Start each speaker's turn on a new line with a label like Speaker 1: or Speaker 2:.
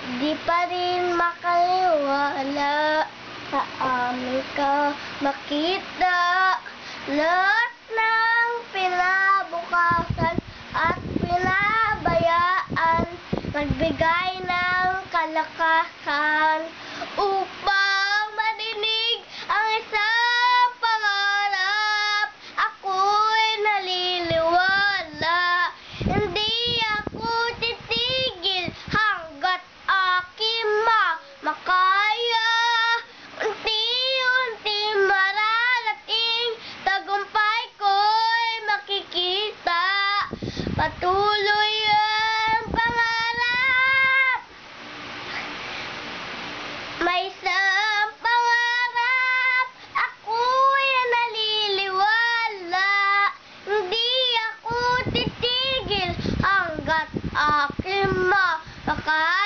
Speaker 1: Di pa rin makaliwala sa amin ka makita. Lahat ng pinabukasan at pinabayaan, magbigay ng kalakasan upang marinig ang isang pangarap. Ako'y naliliwala, hindi ako titigil hanggat aking makaya. Unti-unti mararating, tagumpay ko'y makikita. Patuloy ang pangarap, may isang pangarap. Ako'y naliliwala, hindi ako titigil hanggat aking makaya.